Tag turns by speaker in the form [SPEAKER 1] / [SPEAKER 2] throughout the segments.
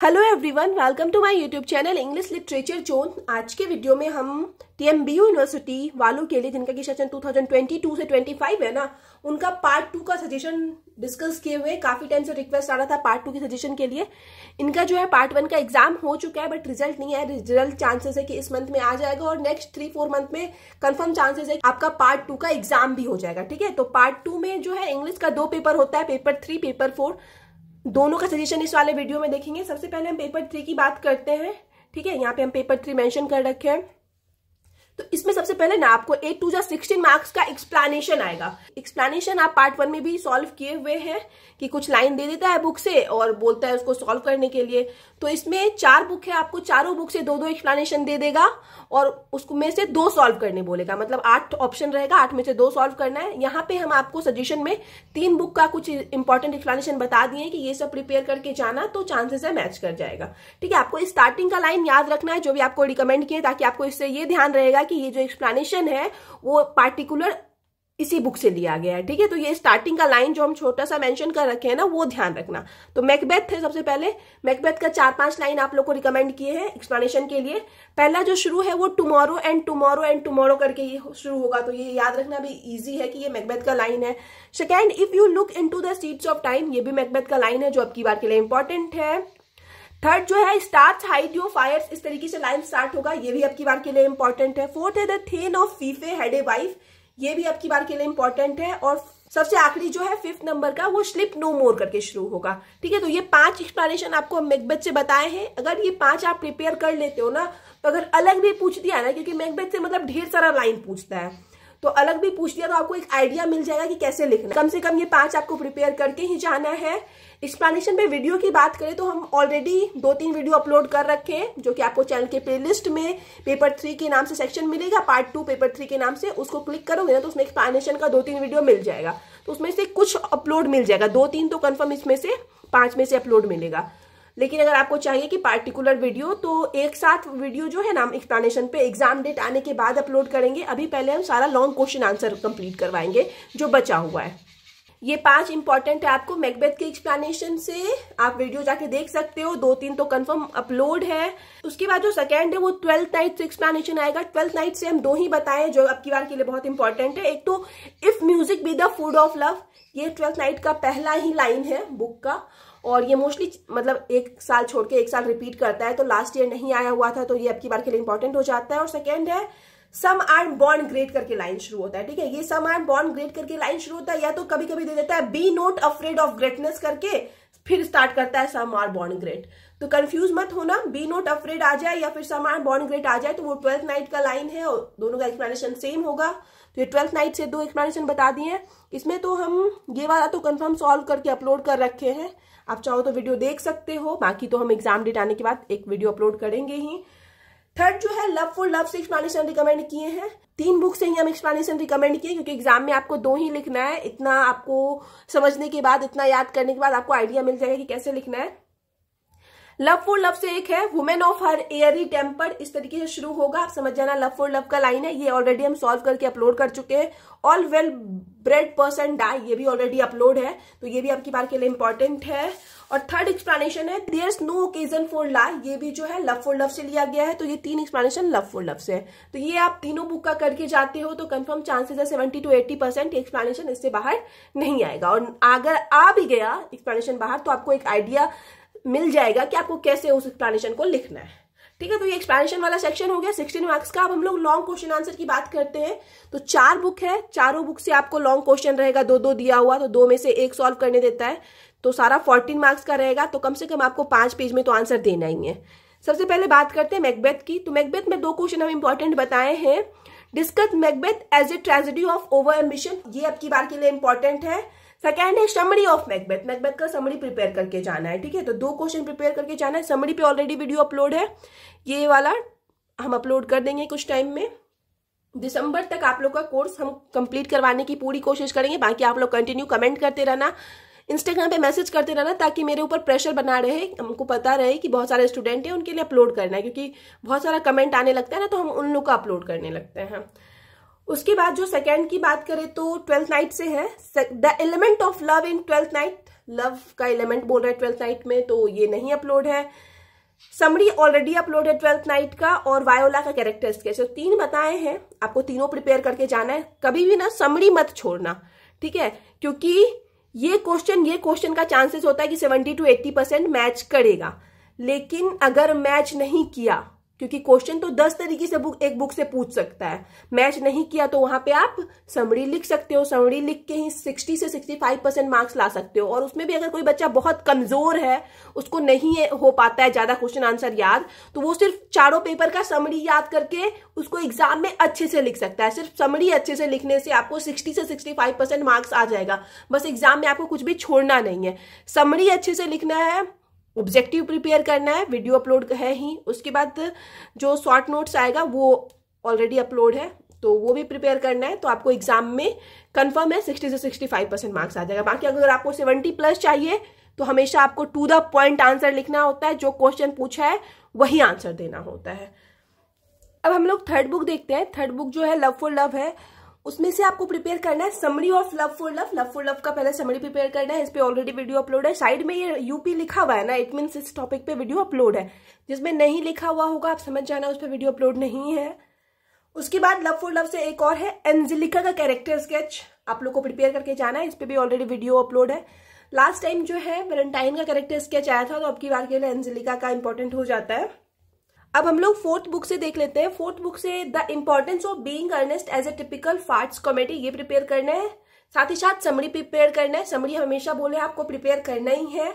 [SPEAKER 1] Hello everyone, welcome to my YouTube channel English literature zone. आज के video में हम TMBU यूनिवर्सिटी वालों के लिए जिनका की सेशन 2022 से 25 है ना, उनका पार्ट 2 का सजेशन डिस्कस किए हुए। काफी टाइम से रिक्वेस्ट आ रहा था पार्ट 2 के सजेशन के लिए। इनका जो है पार्ट 1 का एग्जाम हो चुका है, बट रिजल्ट नहीं है। रिजल्ट चांसेस है कि इस मंथ में आ जाएगा और नेक्स्ट 3-4 मंथ में कंफर्म चांसेस है आपका पार्ट 2 का एग्जाम भी हो जाएगा। ठीक है, तो पार्ट 2 में जो है इंग्लिश का 2 पेपर होता है, पेपर 3, पेपर 4, दोनों का सजेशन इस वाले वीडियो में देखेंगे। सबसे पहले हम पेपर 3 की बात करते हैं। ठीक है, यहाँ पे हम पेपर 3 मेंशन कर रखे हैं। तो इसमें सबसे पहले ना आपको 8 to 16 मार्क्स का एक्सप्लेनेशन आएगा। एक्सप्लेनेशन आप पार्ट 1 में भी सॉल्व किए हुए हैं कि कुछ लाइन दे देता है बुक से और बोलता है उसको सॉल्व करने के लिए। तो इसमें 4 बुक है, आपको चारों बुक से 2-2 एक्सप्लेनेशन दे देगा और उसको में से 2 सॉल्व करने बोलेगा। मतलब 8 ऑप्शन रहेगा, 8 में से 2 सॉल्व करना है। यहाँ पे हम आपको सजेशन में 3 बुक का कुछ इंपॉर्टेंट एक्सप्लेनेशन बता दिए कि ये सब प्रिपेयर करके जाना, तो चांसेस है मैच कर जाएगा। ठीक है, आपको स्टार्टिंग का लाइन याद रखना है जो भी आपको रिकमेंड किए, ताकि आपको इससे ये ध्यान रहेगा कि ये जो एक्सप्लेनेशन है वो पार्टिकुलर इसी बुक से लिया गया है। ठीक है, तो ये स्टार्टिंग का लाइन जो हम छोटा सा मेंशन कर रखे हैं ना, वो ध्यान रखना। तो मैकबेथ है सबसे पहले। मैकबेथ का 4-5 लाइन आप लोग को रिकमेंड किए हैं एक्सप्लेनेशन के लिए। पहला जो शुरू है वो tomorrow and tomorrow and tomorrow करके ये शुरू होगा, तो ये याद रखना भी इजी है कि ये मैकबेथ का लाइन है। Second, if you look into the seeds of time, ये भी मैकबेथ का लाइन है जो अब की बार के लिए इंपॉर्टेंट है। थर्ड जो है स्टार्स हाइड योर फायर्स, इस तरीके से लाइन स्टार्ट होगा, ये भी अब की बार के लिए इंपॉर्टेंट है। फोर्थ है the thane of Fife had a wife, ये भी अब की बार के लिए इंपॉर्टेंट है। और सबसे आखिरी जो है 5th नंबर का, वो स्लिप नो मोर करके शुरू होगा। ठीक है, तो ये 5 एक्सप्लेनेशन आपको मैकबेथ से बताए हैं। अगर ये 5 आप प्रिपेयर कर लेते हो ना, तो अगर अलग भी पूछ दिया ना, क्योंकि मैकबेथ से मतलब ढेर सारा लाइन पूछता है, तो अलग भी पूछ दिया तो आपको एक आइडिया मिल जाएगा कि कैसे लिखना। कम से कम ये 5 आपको प्रिपेयर करके ही जाना है। एक्सप्लेनेशन पे वीडियो की बात करें तो हम ऑलरेडी 2-3 वीडियो अपलोड कर रखे हैं, जो कि आपको चैनल के प्लेलिस्ट में पेपर 3 के नाम से सेक्शन मिलेगा, पार्ट 2 पेपर 3 के नाम से। उसको क्लिक करोगे ना तो उसमें एक्सप्लेनेशन का 2-3 वीडियो मिल जाएगा। तो उसमें से कुछ अपलोड मिल जाएगा, 2-3 तो कंफर्म इसमें से 5 में से अपलोड मिलेगा। लेकिन अगर आपको चाहिए कि पार्टिकुलर वीडियो, तो एक साथ वीडियो जो है ना हम एक्सप्लेनेशन पे एग्जाम डेट आने के बाद अपलोड करेंगे। अभी पहले हम सारा लॉन्ग क्वेश्चन आंसर कंप्लीट करवाएंगे जो बचा हुआ है। ये 5 इंपॉर्टेंट है आपको मैकबेथ के एक्सप्लेनेशन से, आप वीडियो जाके देख सकते हो। 2-3 तो कंफर्म अपलोड है। उसके बाद जो सेकंड है वो 12th नाइट से एक्सप्लेनेशन आएगा। 12th नाइट से हम 2 ही बताए जो अब की बार के लिए बहुत इंपॉर्टेंट है। एक तो if music be the food of love, ये 12th नाइट का पहला ही लाइन है बुक का, और ये मोस्टली मतलब 1 साल छोड़ के 1 साल रिपीट करता है, तो लास्ट ईयर नहीं आया हुआ था, तो ये अब की बार के लिए इंपॉर्टेंट हो जाता है। और सेकेंड है सम आर बॉर्न ग्रेट करके लाइन शुरू होता है। ठीक है, ये सम आर बॉर्न ग्रेट करके लाइन शुरू होता है, या तो कभी कभी दे देता है be not afraid of greatness करके, फिर स्टार्ट करता है सम आर बॉर्न ग्रेट। तो कंफ्यूज मत होना, बी नॉट अफ्रेड आ जाए या फिर सम आर बॉर्न ग्रेट आ जाए तो वो 12th नाइट का लाइन है और दोनों का एक्सप्लेनेशन सेम होगा। तो ये 12th नाइट से 2 एक्सप्लेनेशन बता दिए हैं। इसमें तो हम ये वाला तो कंफर्म सॉल्व करके अपलोड कर रखे हैं, आप चाहो तो वीडियो देख सकते हो। बाकी तो हम एग्जाम डेट आने के बाद एक वीडियो अपलोड करेंगे ही। थर्ड जो है लव फॉर लव से एक्सप्लेनेशन रिकमेंड किए हैं। 3 बुक से ही हम एक्सप्लेनेशन रिकमेंड किए, क्योंकि एग्जाम में आपको 2 ही लिखना है। इतना आपको समझने के बाद, इतना याद करने के बाद आपको आइडिया मिल जाएगा कि कैसे लिखना है। लव फॉर लव से एक है women of her airy temper, इस तरीके से शुरू होगा, आप समझ जाना लव फॉर लव का लाइन है। ये ऑलरेडी हम सॉल्व करके अपलोड कर चुके हैं। All well bred person die, ये भी ऑलरेडी अपलोड है, तो ये भी आपकी बार के लिए इंपॉर्टेंट है। और थर्ड एक्सप्लेनेशन है देयर्स नो ओकेजन फॉर लाई, ये भी जो है लव फॉर लव से लिया गया है। तो ये 3 एक्सप्लेनेशन लव फॉर लव से है। तो ये आप तीनों बुक का करके जाते हो तो कंफर्म चांसेस है 70 to 80% एक्सप्लेनेशन इससे बाहर नहीं आएगा। और अगर आ भी गया एक्सप्लेनेशन बाहर, तो आपको एक आइडिया मिल जाएगा कि आपको कैसे उस एक्सप्लेनेशन को लिखना है। ठीक है, तो ये एक्सप्लेनेशन वाला सेक्शन हो गया 16 मार्क्स का। अब हम लोग लॉन्ग क्वेश्चन आंसर की बात करते हैं। तो 4 बुक है, चारों बुक से आपको लॉन्ग क्वेश्चन रहेगा, 2-2 दिया हुआ, तो 2 में से 1 सॉल्व करने देता है, तो सारा 14 मार्क्स का रहेगा। तो कम से कम आपको 5 पेज में तो आंसर देना ही है। सबसे पहले बात करते हैं मैकबेथ की। तो मैकबेथ में 2 क्वेश्चन हम इंपॉर्टेंट बताए हैं। Discuss Macbeth as a tragedy of over ambition, ये अब की बार के लिए इंपॉर्टेंट है। सेकेंड है समरी ऑफ मैकबेथ, मैकबेथ का समरी प्रिपेयर करके जाना है। ठीक है, तो 2 क्वेश्चन प्रिपेयर करके जाना है। समरी पे ऑलरेडी वीडियो अपलोड है, ये वाला हम अपलोड कर देंगे कुछ टाइम में। दिसंबर तक आप लोग का कोर्स हम कंप्लीट करवाने की पूरी कोशिश करेंगे। बाकी आप लोग कंटिन्यू कमेंट करते रहना, इंस्टाग्राम पे मैसेज करते रहना, ताकि मेरे ऊपर प्रेशर बना रहे, हमको पता रहे कि बहुत सारे स्टूडेंट हैं, उनके लिए अपलोड करना है, क्योंकि बहुत सारा कमेंट आने लगता है ना, तो हम उन लोग का अपलोड करने लगते हैं। उसके बाद जो सेकंड की बात करें तो 12th नाइट से है the element of love in 12th night, love का एलिमेंट बोल रहा है 12th नाइट में, तो ये नहीं अपलोड है। समरी ऑलरेडी अपलोड है 12th नाइट का, और वायोला का कैरेक्टर स्केच, तो 3 बताए हैं, आपको तीनों प्रिपेयर करके जाना है। कभी भी ना समरी मत छोड़ना, ठीक है, क्योंकि ये क्वेश्चन का चांसेस होता है कि 70 to 80% मैच करेगा। लेकिन अगर मैच नहीं किया, क्योंकि क्वेश्चन तो 10 तरीके से एक बुक से पूछ सकता है, मैच नहीं किया तो वहां पे आप समरी लिख सकते हो। समरी लिख के ही 60 से 65% मार्क्स ला सकते हो। और उसमें भी अगर कोई बच्चा बहुत कमजोर है, उसको नहीं हो पाता है ज्यादा क्वेश्चन आंसर याद, तो वो सिर्फ चारों पेपर का समरी याद करके उसको एग्जाम में अच्छे से लिख सकता है। सिर्फ समरी अच्छे से लिखने से आपको 60 से 65% मार्क्स आ जाएगा। बस एग्जाम में आपको कुछ भी छोड़ना नहीं है, समरी अच्छे से लिखना है, ऑब्जेक्टिव प्रिपेयर करना है, वीडियो अपलोड है ही। उसके बाद जो शॉर्ट नोट्स आएगा वो ऑलरेडी अपलोड है, तो वो भी प्रिपेयर करना है। तो आपको एग्जाम में कंफर्म है 60 से 65% मार्क्स आ जाएगा। बाकी अगर आपको 70+ चाहिए तो हमेशा आपको टू द पॉइंट आंसर लिखना होता है, जो क्वेश्चन पूछा है वही आंसर देना होता है। अब हम लोग थर्ड बुक देखते हैं। थर्ड बुक जो है लव फॉर लव है, उसमें से आपको प्रिपेयर करना है summary of love for love. Love for love का पहले समरी प्रिपेयर करना है, इस पे ऑलरेडी वीडियो अपलोड है। साइड में ये यूपी लिखा हुआ है ना, इट मीन्स इस टॉपिक पे वीडियो अपलोड है। जिसमें नहीं लिखा हुआ होगा आप समझ जाना, उस पर वीडियो अपलोड नहीं है। उसके बाद लव फॉर लव से एक और है एंजेलिका का कैरेक्टर स्केच, आप लोग को प्रिपेयर करके जाना है, इस पे भी ऑलरेडी वीडियो अपलोड है। लास्ट टाइम जो है वैलेंटाइन का कैरेक्टर स्केच आया था, तो अब की बार के लिए एंजेलिका का इंपॉर्टेंट हो जाता है। अब हम लोग फोर्थ बुक से देख लेते हैं। फोर्थ बुक से the importance of being earnest as a typical farce comedy, ये प्रिपेयर करना है। साथ ही साथ समरी प्रिपेयर करना है, समरी हमेशा बोले आपको प्रिपेयर करना ही है।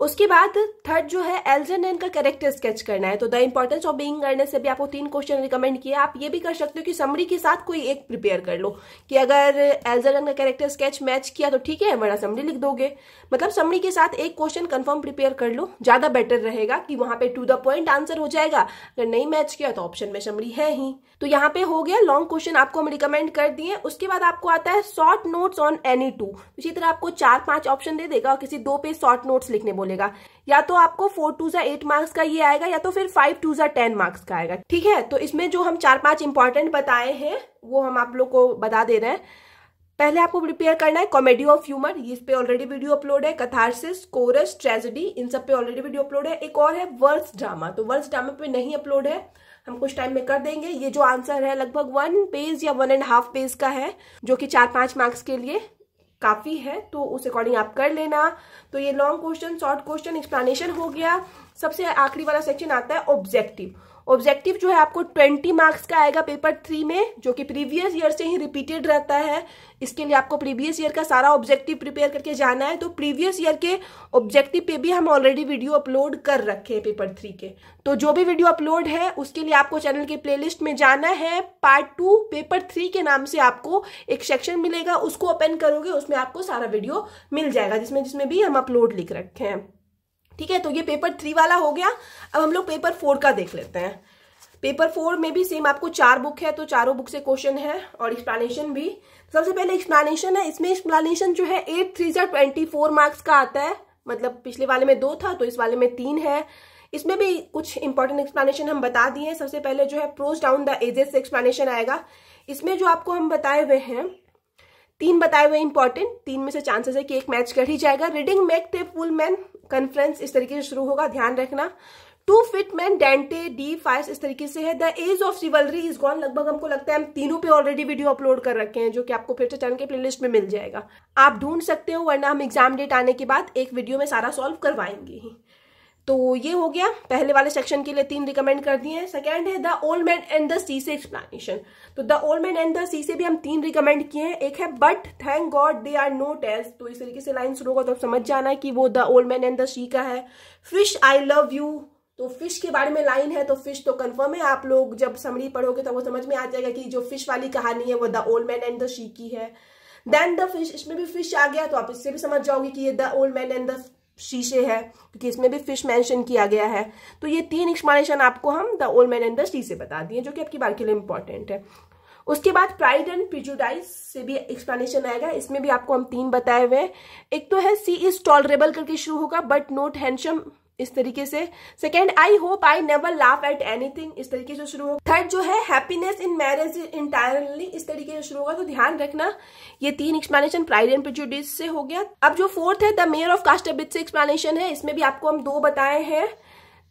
[SPEAKER 1] उसके बाद थर्ड जो है एल्जरनैन का कैरेक्टर स्केच करना है। तो the importance of being earnest से भी आपको 3 क्वेश्चन रिकमेंड किए। आप ये भी कर सकते हो कि समरी के साथ कोई एक प्रिपेयर कर लो, कि अगर एल्जरनैन का कैरेक्टर स्केच मैच किया तो ठीक है, वरना समरी लिख दोगे। मतलब समरी के साथ एक क्वेश्चन कंफर्म प्रिपेयर कर लो, ज्यादा बेटर रहेगा, कि वहां पे टू द पॉइंट आंसर हो जाएगा। अगर नहीं मैच किया तो ऑप्शन में समरी है ही। तो यहाँ पे हो गया, लॉन्ग क्वेश्चन आपको हम रिकमेंड कर दिए। उसके बाद आपको आता है शॉर्ट नोट्स ऑन एनी 2। इसी तरह आपको 4-5 ऑप्शन दे देगा और किसी 2 पेज शॉर्ट नोट्स लिखने बोलेगा। या तो आपको 4 2 8 मार्क्स का ये आएगा, या तो फिर 5 2 10 मार्क्स का आएगा, ठीक है। तो इसमें जो हम 4-5 इंपॉर्टेंट बताए हैं वो हम आप लोग को बता दे रहे हैं। पहले आपको प्रिपेयर करना है कॉमेडी ऑफ ह्यूमर, इस पे ऑलरेडी वीडियो अपलोड है। कैथारसिस, कोरस, ट्रेजेडी, इन सब पे ऑलरेडी वीडियो अपलोड है। एक और है वर्ड्स ड्रामा, तो वर्ड्स ड्रामा पे नहीं अपलोड है, हम कुछ टाइम में कर देंगे। ये जो आंसर है लगभग 1 पेज या 1.5 पेज का है, जो कि 4-5 मार्क्स के लिए काफी है, तो उस अकॉर्डिंग आप कर लेना। तो ये long question, short question, explanation हो गया। सबसे आखिरी वाला सेक्शन आता है ऑब्जेक्टिव। ऑब्जेक्टिव जो है आपको 20 मार्क्स का आएगा पेपर 3 में, जो कि प्रीवियस ईयर से ही रिपीटेड रहता है। इसके लिए आपको प्रीवियस ईयर का सारा ऑब्जेक्टिव प्रिपेयर करके जाना है। तो प्रीवियस ईयर के ऑब्जेक्टिव पे भी हम ऑलरेडी वीडियो अपलोड कर रखे हैं पेपर 3 के। तो जो भी वीडियो अपलोड है उसके लिए आपको चैनल के प्लेलिस्ट में जाना है। पार्ट 2 पेपर 3 के नाम से आपको एक सेक्शन मिलेगा, उसको ओपन करोगे, उसमें आपको सारा वीडियो मिल जाएगा, जिसमें भी हम अपलोड लिख रखे हैं, ठीक है। तो ये पेपर 3 वाला हो गया। अब हम लोग पेपर 4 का देख लेते हैं। पेपर 4 में भी सेम आपको 4 बुक है, तो चारों बुक से क्वेश्चन है और एक्सप्लेनेशन भी। सबसे पहले एक्सप्लेनेशन है। इसमें एक्सप्लेनेशन जो है 8 3 24 मार्क्स का आता है। मतलब पिछले वाले में 2 था, तो इस वाले में 3 है। इसमें भी कुछ इंपॉर्टेंट एक्सप्लेनेशन हम बता दिए। सबसे पहले जो है प्रोज डाउन द एजेस से एक्सप्लेनेशन आएगा। इसमें जो आपको हम बताए हुए हैं 3 बताए हुए इंपॉर्टेंट, 3 में से चांसेस है कि एक मैच कर ही जाएगा। Reading make the full man conference इस तरीके से शुरू होगा, ध्यान रखना। टू फिट मैन डेंटे डी फाइस इस तरीके से है। The age of rivalry is gone, लगभग हमको लगता है हम तीनों पे ऑलरेडी वीडियो अपलोड कर रखे हैं, जो कि आपको फिर से चैनल के प्लेलिस्ट में मिल जाएगा, आप ढूंढ सकते हो, वरना हम एग्जाम डेट आने के बाद एक वीडियो में सारा सॉल्व करवाएंगे ही। तो ये हो गया, पहले वाले सेक्शन के लिए 3 रिकमेंड कर दिए हैं। सेकंड है the old man and the sea से एक्सप्लेनेशन। तो the old man and the sea से भी हम 3 रिकमेंड किए हैं। एक है but thank God they are not age, तो इस तरीके से लाइन शुरू होगा, तो आप समझ जाना है कि वो the old man and the sea का है। फिश आई लव यू, तो फिश के बारे में लाइन है, तो फिश तो कंफर्म है, आप लोग जब समरी पढ़ोगे तो वो समझ में आ जाएगा कि जो फिश वाली कहानी है वो the old man and the she की है। देन द फिश, इसमें भी फिश आ गया, तो आप इससे भी समझ जाओगे कि ये the old man and the शीशे है, क्योंकि इसमें भी फिश मेंशन किया गया है। तो ये 3 एक्सप्लेनेशन आपको हम the old man and the she से बता दिए, जो कि आपकी बार के लिए इंपॉर्टेंट है। उसके बाद प्राइड एंड प्रिजुडाइस से भी एक्सप्लेनेशन आएगा। इसमें भी आपको हम 3 बताए हुए हैं। एक तो है सी इज टॉलरेबल करके शुरू होगा, बट नॉट हैंडसम इस तरीके से। Second I hope I never laugh at anything इस तरीके से शुरू होगा। थर्ड जो है हैप्पीनेस इन मैरिज इंटायरली इस तरीके से शुरू होगा, तो ध्यान रखना। ये 3 एक्सप्लेनेशन प्राइड एंड प्रेजुडिस से हो गया। अब जो फोर्थ है द मेयर ऑफ कास्टरबिट से एक्सप्लेनेशन है। इसमें भी आपको हम 2 बताए हैं।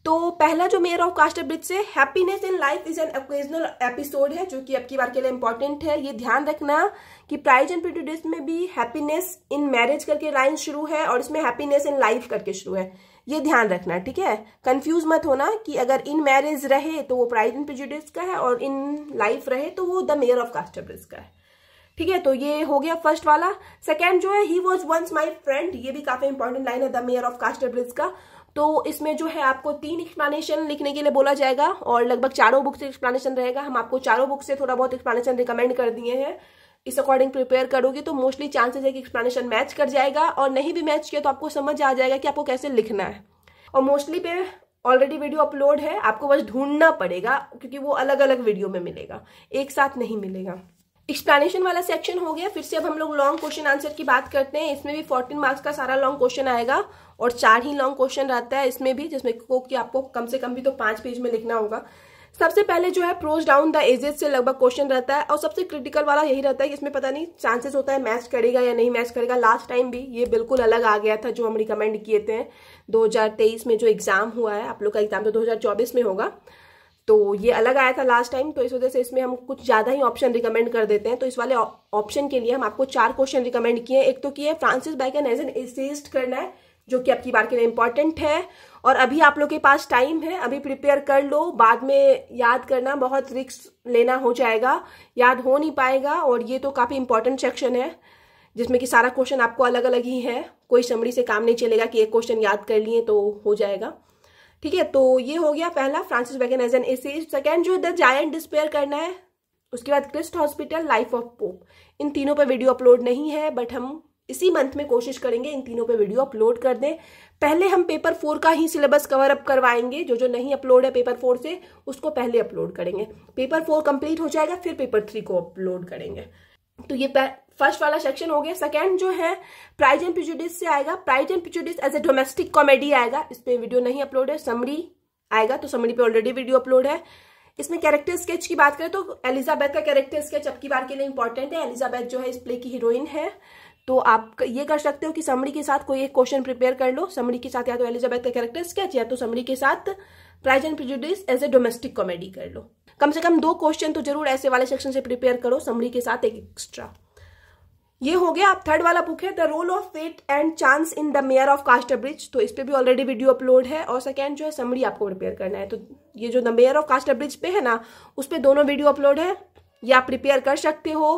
[SPEAKER 1] तो पहला जो मेयर ऑफ कास्टरब्रिज से happiness in life is an occasional episode है, जो कि अब की बार के लिए इंपॉर्टेंट है। ये ध्यान रखना कि प्राइड एंड प्रेजुडिस में भी हैप्पीनेस इन मैरिज करके लाइन शुरू है और इसमें हैप्पीनेस इन लाइफ करके शुरू है, ये ध्यान रखना, ठीक है। कंफ्यूज मत होना कि अगर इन मैरिज रहे तो वो प्राइड एंड प्रेजुडिस का है और इन लाइफ रहे तो वो द मेयर ऑफ कास्टरब्रिज का है, ठीक है। तो ये हो गया फर्स्ट वाला। सेकेंड जो है he was once my friend, ये भी काफी इंपॉर्टेंट लाइन है द मेयर ऑफ कास्टरब्रिज का। तो इसमें जो है आपको 3 एक्सप्लेनेशन लिखने के लिए बोला जाएगा और लगभग चारों बुक से एक्सप्लेनेशन रहेगा। हम आपको चारों बुक से थोड़ा बहुत एक्सप्लेनेशन रिकमेंड कर दिए हैं। इस अकॉर्डिंग प्रिपेयर करोगे तो मोस्टली चांसेस है कि एक्सप्लेनेशन मैच कर जाएगा, और नहीं भी मैच किया तो आपको समझ आ जाएगा कि आपको कैसे लिखना है। और मोस्टली पे ऑलरेडी वीडियो अपलोड है, आपको बस ढूंढना पड़ेगा क्योंकि वो अलग अलग वीडियो में मिलेगा, एक साथ नहीं मिलेगा। एक्सप्लेनेशन वाला सेक्शन हो गया। फिर से अब हम लोग लॉन्ग क्वेश्चन आंसर की बात करते हैं। इसमें भी 14 मार्क्स का सारा लॉन्ग क्वेश्चन आएगा और 4 ही लॉन्ग क्वेश्चन रहता है इसमें भी, जिसमें कि आपको कम से कम भी तो 5 पेज में लिखना होगा। सबसे पहले जो है प्रोज डाउन द एजेस से लगभग क्वेश्चन रहता है और सबसे क्रिटिकल वाला यही रहता है कि इसमें पता नहीं चांसेस होता है मैच करेगा या नहीं मैच करेगा। लास्ट टाइम भी ये बिल्कुल अलग आ गया था जो हम रिकमेंड किए थे 2023 में जो एग्जाम हुआ है। आप लोग का एग्जाम तो 2024 में होगा, तो ये अलग आया था लास्ट टाइम, तो इस वजह से इसमें हम कुछ ज्यादा ही ऑप्शन रिकमेंड कर देते हैं। तो इस वाले ऑप्शन के लिए हम आपको 4 क्वेश्चन रिकमेंड किए। एक तो किए Francis Bacon as an essayist करना है, जो कि आपकी बार के लिए इंपॉर्टेंट है और अभी आप लोग के पास टाइम है, अभी प्रिपेयर कर लो। बाद में याद करना बहुत रिस्क लेना हो जाएगा, याद हो नहीं पाएगा। और ये तो काफी इंपॉर्टेंट सेक्शन है जिसमें कि सारा क्वेश्चन आपको अलग अलग ही है, कोई समरी से काम नहीं चलेगा कि एक क्वेश्चन याद कर लिए तो हो जाएगा, ठीक है। तो ये हो गया पहला, Francis Bacon as an essayist. Second जो है द जायंट डिस्पेयर करना है। उसके बाद Christ hospital, life of Pope. इन तीनों पे वीडियो अपलोड नहीं है, बट हम इसी मंथ में कोशिश करेंगे इन तीनों पे वीडियो अपलोड कर दें। पहले हम पेपर 4 का ही सिलेबस कवर अप करवाएंगे, जो नहीं अपलोड है पेपर 4 से उसको पहले अपलोड करेंगे। पेपर 4 कंप्लीट हो जाएगा फिर पेपर 3 को अपलोड करेंगे। तो ये फर्स्ट वाला सेक्शन हो गया। सेकंड जो है प्राइड एंड प्रेजुडिस से आएगा। Pride and prejudice as a domestic comedy आएगा, इस पे वीडियो नहीं अपलोड है। समरी आएगा, तो समरी पे ऑलरेडी वीडियो अपलोड है। इसमें कैरेक्टर स्केच की बात करें तो एलिजाबेथ का कैरेक्टर स्केच अब की बार के लिए इंपॉर्टेंट है। एलिजाबेथ जो है इस प्ले की हीरोइन है, तो आप ये कर सकते हो कि समरी के साथ कोई एक क्वेश्चन प्रिपेयर कर लो। समरी के साथ या तो एलिजाबेथ का कैरेक्टर स्केच या तो समरी के साथ pride and prejudice as a domestic comedy कर लो। कम से कम 2 क्वेश्चन तो जरूर ऐसे वाले सेक्शन से प्रिपेयर करो, समरी के साथ एक एक्स्ट्रा। ये हो गया। अब थर्ड वाला बुक है the role of fate and chance in the mayor of Casterbridge, तो इस पे भी ऑलरेडी वीडियो अपलोड है। और सेकंड जो है समरी आपको प्रिपेयर करना है, तो ये जो द मेयर ऑफ कास्टरब्रिज पे है ना, उस पे दोनों वीडियो अपलोड है, ये आप प्रिपेयर कर सकते हो।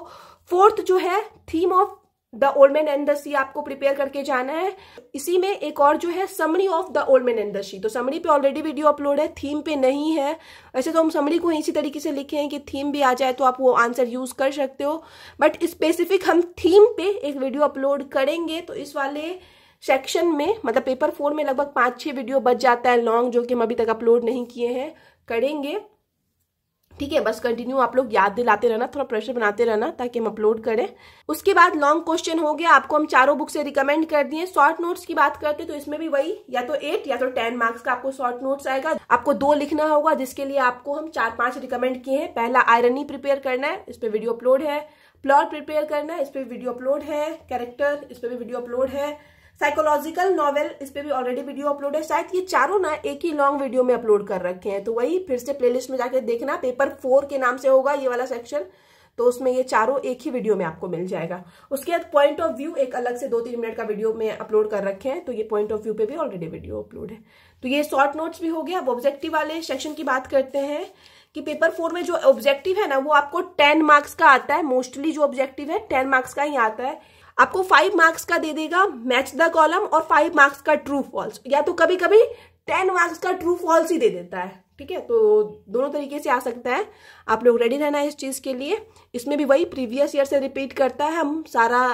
[SPEAKER 1] फोर्थ जो है theme of the old man and the sea आपको प्रिपेयर करके जाना है। इसी में एक और जो है summary of the old man and the sea, तो समरी पे ऑलरेडी वीडियो अपलोड है, थीम पे नहीं है। वैसे तो हम समरी को इसी तरीके से लिखे हैं कि थीम भी आ जाए तो आप वो आंसर यूज कर सकते हो, बट स्पेसिफिक हम थीम पे एक वीडियो अपलोड करेंगे। तो इस वाले सेक्शन में मतलब पेपर 4 में लगभग 5-6 वीडियो बच जाता है लॉन्ग, जो कि हम अभी तक अपलोड नहीं किए हैं, करेंगे, ठीक है। बस कंटिन्यू आप लोग याद दिलाते रहना, थोड़ा प्रेशर बनाते रहना ताकि हम अपलोड करें। उसके बाद लॉन्ग क्वेश्चन हो गया, आपको हम चारों बुक से रिकमेंड कर दिए। शॉर्ट नोट्स की बात करते तो इसमें भी वही या तो 8 या तो 10 मार्क्स का आपको शॉर्ट नोट्स आएगा। आपको 2 लिखना होगा, जिसके लिए आपको हम 4-5 रिकमेंड किए हैं। पहला आयरनी प्रिपेयर करना है, इस पे वीडियो अपलोड है। प्लॉट प्रिपेयर करना है, इस पे वीडियो अपलोड है। कैरेक्टर, इस पे भी वीडियो अपलोड है। साइकोलॉजिकल नॉवेल, इस पे भी ऑलरेडी वीडियो अपलोड है। शायद ये चारों ना एक ही लॉन्ग वीडियो में अपलोड कर रखे हैं, तो वही फिर से प्लेलिस्ट में जाके देखना। पेपर 4 के नाम से होगा ये वाला सेक्शन, तो उसमें ये चारों एक ही वीडियो में आपको मिल जाएगा। उसके बाद पॉइंट ऑफ व्यू एक अलग से 2-3 मिनट का वीडियो में अपलोड कर रखे हैं, तो ये पॉइंट ऑफ व्यू पे भी ऑलरेडी वीडियो अपलोड है। तो ये शॉर्ट नोट्स भी हो गया। अब ऑब्जेक्टिव वाले सेक्शन की बात करते हैं कि पेपर 4 में जो ऑब्जेक्टिव है ना, वो आपको 10 मार्क्स का आता है। मोस्टली जो ऑब्जेक्टिव है 10 मार्क्स का ही आता है। आपको 5 मार्क्स का दे देगा मैच द कॉलम और 5 मार्क्स का ट्रू फॉल्स, या तो कभी कभी 10 मार्क्स का ट्रू फॉल्स ही दे देता है, ठीक है। तो दोनों तरीके से आ सकता है, आप लोग रेडी रहना है इस चीज के लिए। इसमें भी वही प्रीवियस ईयर से रिपीट करता है, हम सारा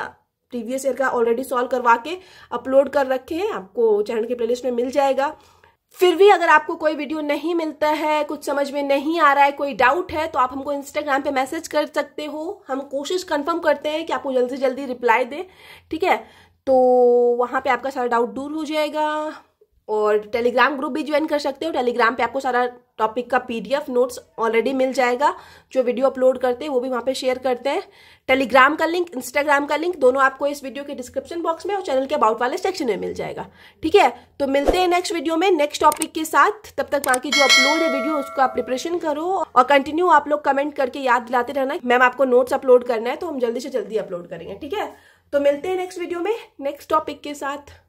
[SPEAKER 1] प्रीवियस ईयर का ऑलरेडी सॉल्व करवा के अपलोड कर रखे हैं, आपको चैनल के प्लेलिस्ट में मिल जाएगा। फिर भी अगर आपको कोई वीडियो नहीं मिलता है, कुछ समझ में नहीं आ रहा है, कोई डाउट है, तो आप हमको इंस्टाग्राम पे मैसेज कर सकते हो। हम कोशिश कंफर्म करते हैं कि आपको जल्दी से जल्दी रिप्लाई दे, ठीक है। तो वहां पे आपका सारा डाउट दूर हो जाएगा। और टेलीग्राम ग्रुप भी ज्वाइन कर सकते हो। टेलीग्राम पे आपको सारा टॉपिक का PDF नोट्स ऑलरेडी मिल जाएगा, जो वीडियो अपलोड करते हैं वो भी वहाँ पे शेयर करते हैं। टेलीग्राम का लिंक, इंस्टाग्राम का लिंक, दोनों आपको इस वीडियो के डिस्क्रिप्शन बॉक्स में और चैनल के अबाउट वाले सेक्शन में मिल जाएगा। ठीक है, तो मिलते हैं नेक्स्ट वीडियो में नेक्स्ट टॉपिक के साथ। तब तक बाकी जो अपलोड है वीडियो उसको आप प्रिपरेशन करो और कंटिन्यू आप लोग कमेंट करके याद दिलाते रहना मैम आपको नोट्स अपलोड करना है, तो हम जल्दी से जल्दी अपलोड करेंगे। ठीक है, तो मिलते हैं नेक्स्ट वीडियो में नेक्स्ट टॉपिक के साथ।